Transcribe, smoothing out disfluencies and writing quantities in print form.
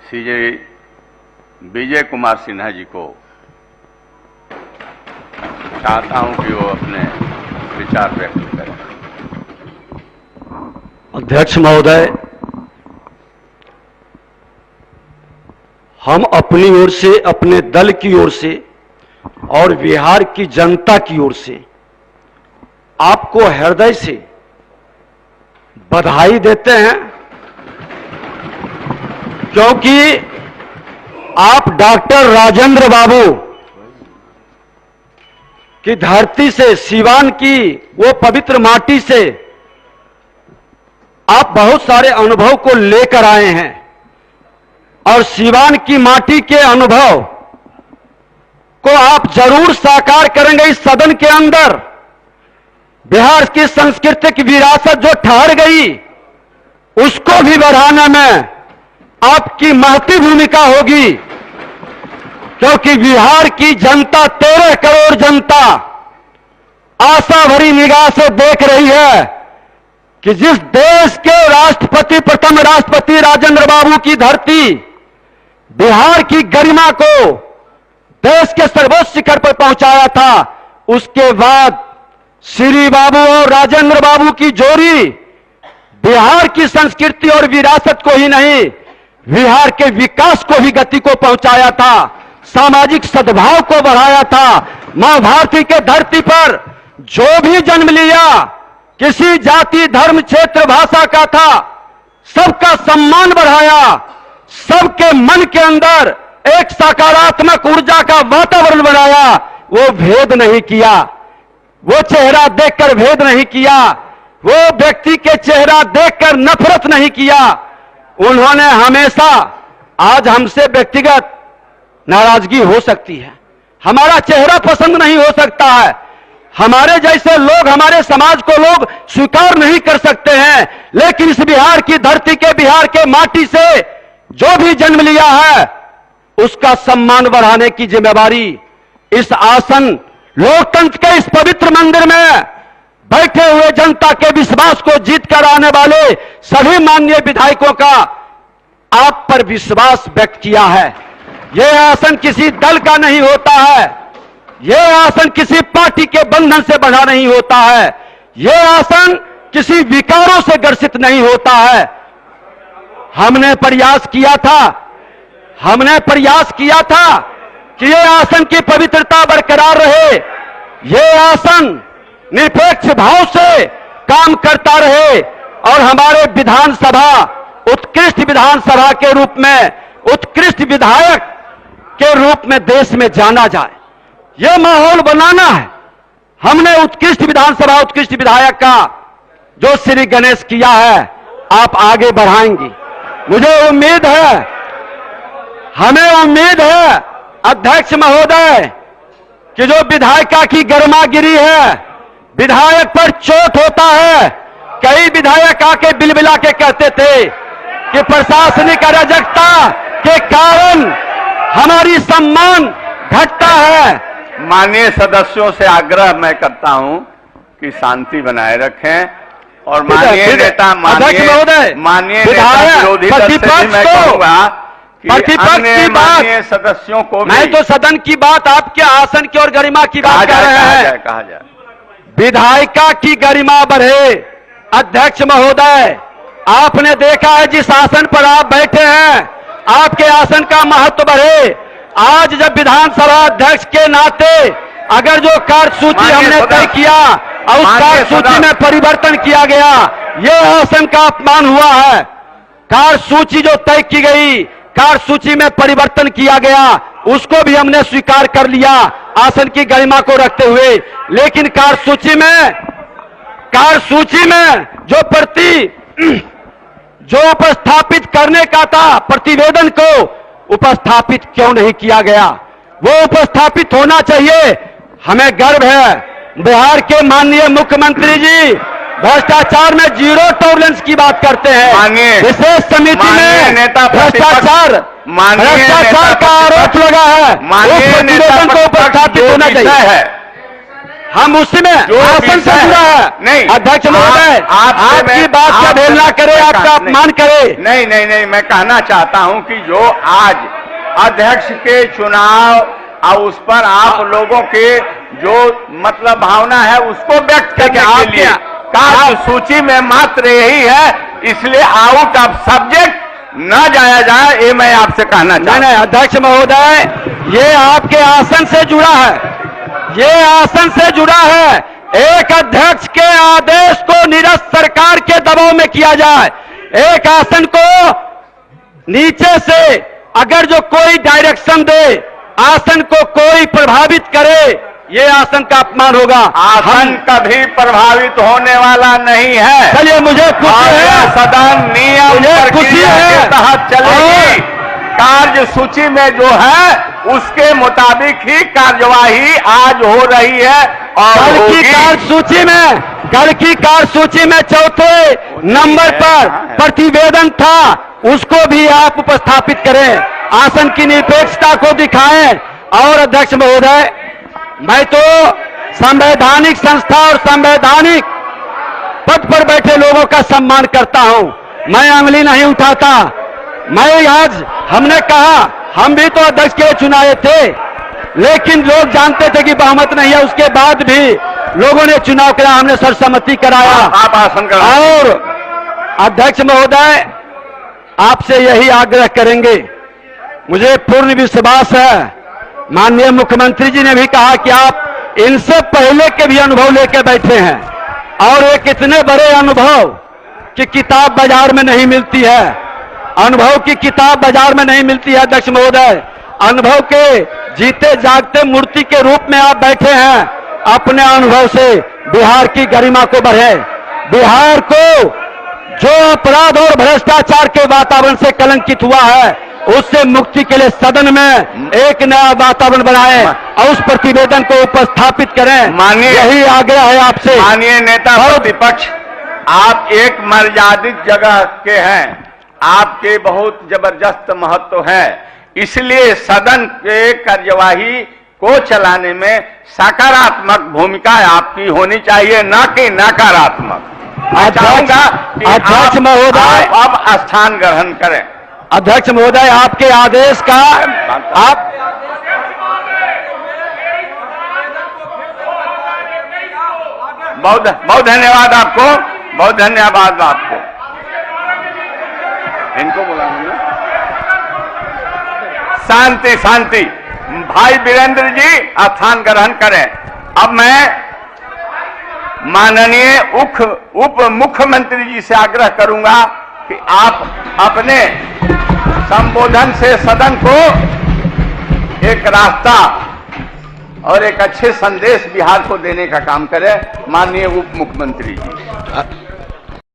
श्री विजय कुमार सिन्हा जी को चाहता हूं कि वो अपने विचार व्यक्त करें। अध्यक्ष महोदय, हम अपनी ओर से, अपने दल की ओर से और बिहार की जनता की ओर से आपको हृदय से बधाई देते हैं, क्योंकि आप डॉक्टर राजेंद्र बाबू की धरती से, सीवान की वो पवित्र माटी से आप बहुत सारे अनुभव को लेकर आए हैं और सीवान की माटी के अनुभव को आप जरूर साकार करेंगे इस सदन के अंदर। बिहार की सांस्कृतिक विरासत जो ठहर गई, उसको भी बढ़ाने में आपकी महती भूमिका होगी, क्योंकि बिहार की जनता, 13 करोड़ जनता आशा भरी निगाह से देख रही है कि जिस देश के राष्ट्रपति, प्रथम राष्ट्रपति राजेंद्र बाबू की धरती बिहार की गरिमा को देश के सर्वोच्च शिखर पर पहुंचाया था, उसके बाद श्री बाबू और राजेंद्र बाबू की जोड़ी बिहार की संस्कृति और विरासत को ही नहीं, बिहार के विकास को भी गति को पहुंचाया था, सामाजिक सद्भाव को बढ़ाया था। मां भारती के धरती पर जो भी जन्म लिया, किसी जाति, धर्म, क्षेत्र, भाषा का था, सबका सम्मान बढ़ाया, सबके मन के अंदर एक सकारात्मक ऊर्जा का वातावरण बनाया। वो भेद नहीं किया, वो चेहरा देखकर भेद नहीं किया, वो व्यक्ति के चेहरा देखकर नफरत नहीं किया। उन्होंने हमेशा, आज हमसे व्यक्तिगत नाराजगी हो सकती है, हमारा चेहरा पसंद नहीं हो सकता है, हमारे जैसे लोग, हमारे समाज को लोग स्वीकार नहीं कर सकते हैं, लेकिन इस बिहार की धरती के, बिहार के माटी से जो भी जन्म लिया है, उसका सम्मान बढ़ाने की जिम्मेवारी इस आसन, लोकतंत्र के इस पवित्र मंदिर में बैठे हुए जनता के विश्वास को जीत कर आने वाले सभी माननीय विधायकों का आप पर विश्वास व्यक्त किया है। यह आसन किसी दल का नहीं होता है, यह आसन किसी पार्टी के बंधन से बंधा नहीं होता है, यह आसन किसी विकारों से ग्रसित नहीं होता है। हमने प्रयास किया था कि यह आसन की पवित्रता बरकरार रहे, यह आसन निरपेक्ष भाव से काम करता रहे और हमारे विधानसभा, उत्कृष्ट विधानसभा के रूप में, उत्कृष्ट विधायक के रूप में देश में जाना जाए, यह माहौल बनाना है। हमने उत्कृष्ट विधानसभा, उत्कृष्ट विधायक का जो श्री गणेश किया है, आप आगे बढ़ाएंगी, मुझे उम्मीद है, हमें उम्मीद है अध्यक्ष महोदय कि जो विधायिका की गरिमागिरी है, विधायक पर चोट होता है। कई विधायक आके बिलबिला के कहते थे कि प्रशासनिक अराजकता के कारण हमारी सम्मान घटता है। माननीय सदस्यों से आग्रह मैं करता हूं कि शांति बनाए रखें और माननीय नेता, माननीय विरोधी दल से भी मैं कहूंगा कि अन्य माननीय सदस्यों को भी, मैं तो सदन की बात, आपके आसन की और गरिमा की बात कर रहे हैं। कहा जाए विधायिका की गरिमा बढ़े। अध्यक्ष महोदय, आपने देखा है जिस आसन पर आप बैठे हैं, आपके आसन का महत्व बढ़े। आज जब विधानसभा अध्यक्ष के नाते अगर जो कार्यसूची हमने तय किया और उस कार्यसूची में परिवर्तन किया गया, यह आसन का अपमान हुआ है। कार्यसूची जो तय की गई, कार्यसूची में परिवर्तन किया गया, उसको भी हमने स्वीकार कर लिया आसन की गरिमा को रखते हुए, लेकिन कार्यसूची में जो उपस्थापित करने का था, प्रतिवेदन को उपस्थापित क्यों नहीं किया गया? वो उपस्थापित होना चाहिए। हमें गर्व है, बिहार के माननीय मुख्यमंत्री जी भ्रष्टाचार में 0 टॉलरेंस की बात करते हैं। विशेष समिति में भ्रष्टाचार का आरोप लगा है, उस प्रतिवेदन को उपस्थापित होना चाहिए। हम उसी में आसन से जुड़ा है। नहीं अध्यक्ष महोदय, आपकी बात का अवहेलना करे, आपका अपमान करे। नहीं नहीं नहीं, मैं कहना चाहता हूं कि जो आज अध्यक्ष के चुनाव और उस पर आप लोगों के जो मतलब भावना है उसको व्यक्त करने के लिए कार्यसूची में मात्र यही है, इसलिए आउट ऑफ सब्जेक्ट न जाया जाए, ये मैं आपसे कहना चाहता हूं। नहीं, अध्यक्ष महोदय, ये आपके आसन से जुड़ा है, ये आसन से जुड़ा है। एक अध्यक्ष के आदेश को निरस्त सरकार के दबाव में किया जाए, एक आसन को नीचे से अगर जो कोई डायरेक्शन दे, आसन को कोई प्रभावित करे, ये आसन का अपमान होगा। आसन कभी प्रभावित होने वाला नहीं है। चलिए, मुझे खुशी है, सदन नियम प्रक्रिया के तहत चलेगी। कार्य सूची में जो है उसके मुताबिक ही कार्यवाही आज हो रही है। और कल की कार्य सूची में चौथे नंबर पर प्रतिवेदन था, उसको भी आप उपस्थापित करें, आसन की निरपेक्षता को दिखाएं। और अध्यक्ष महोदय, मैं तो संवैधानिक संस्था और संवैधानिक पद पर बैठे लोगों का सम्मान करता हूं, मैं अंगुली नहीं उठाता। मैं आज हमने कहा, हम भी तो अध्यक्ष के चुनाए थे, लेकिन लोग जानते थे कि बहुमत नहीं है, उसके बाद भी लोगों ने चुनाव कराया, हमने सर्वसम्मति कराया। आप आसन करें। और अध्यक्ष महोदय, आपसे यही आग्रह करेंगे, मुझे पूर्ण विश्वास है, माननीय मुख्यमंत्री जी ने भी कहा कि आप इनसे पहले के भी अनुभव लेकर बैठे हैं, और एक इतने बड़े अनुभव की किताब बाजार में नहीं मिलती है, अनुभव की किताब बाजार में नहीं मिलती है। अध्यक्ष महोदय, अनुभव के जीते जागते मूर्ति के रूप में आप बैठे हैं, अपने अनुभव से बिहार की गरिमा को बढ़े, बिहार को जो अपराध और भ्रष्टाचार के वातावरण से कलंकित हुआ है, उससे मुक्ति के लिए सदन में एक नया वातावरण बनाएं और उस प्रतिवेदन को उपस्थापित करें। माननीय, यही आग्रह है आपसे। माननीय नेता प्रतिपक्ष, आप एक मर्यादित जगह के हैं, आपके बहुत जबरदस्त महत्व है, इसलिए सदन के कार्यवाही को चलाने में सकारात्मक भूमिका आपकी होनी चाहिए, न कि नकारात्मक। मैं चाहूंगा कि अध्यक्ष महोदय अब स्थान ग्रहण करें। अध्यक्ष महोदय, आपके आदेश का आप बहुत बहुत धन्यवाद आपको, बहुत धन्यवाद आपको। इनको बुलाऊंगा। शांति शांति, भाई वीरेंद्र जी स्थान ग्रहण करें। अब मैं माननीय उप मुख्यमंत्री जी से आग्रह करूंगा कि आप अपने संबोधन से सदन को एक रास्ता और एक अच्छे संदेश बिहार को देने का काम करें। माननीय उप मुख्यमंत्री जी।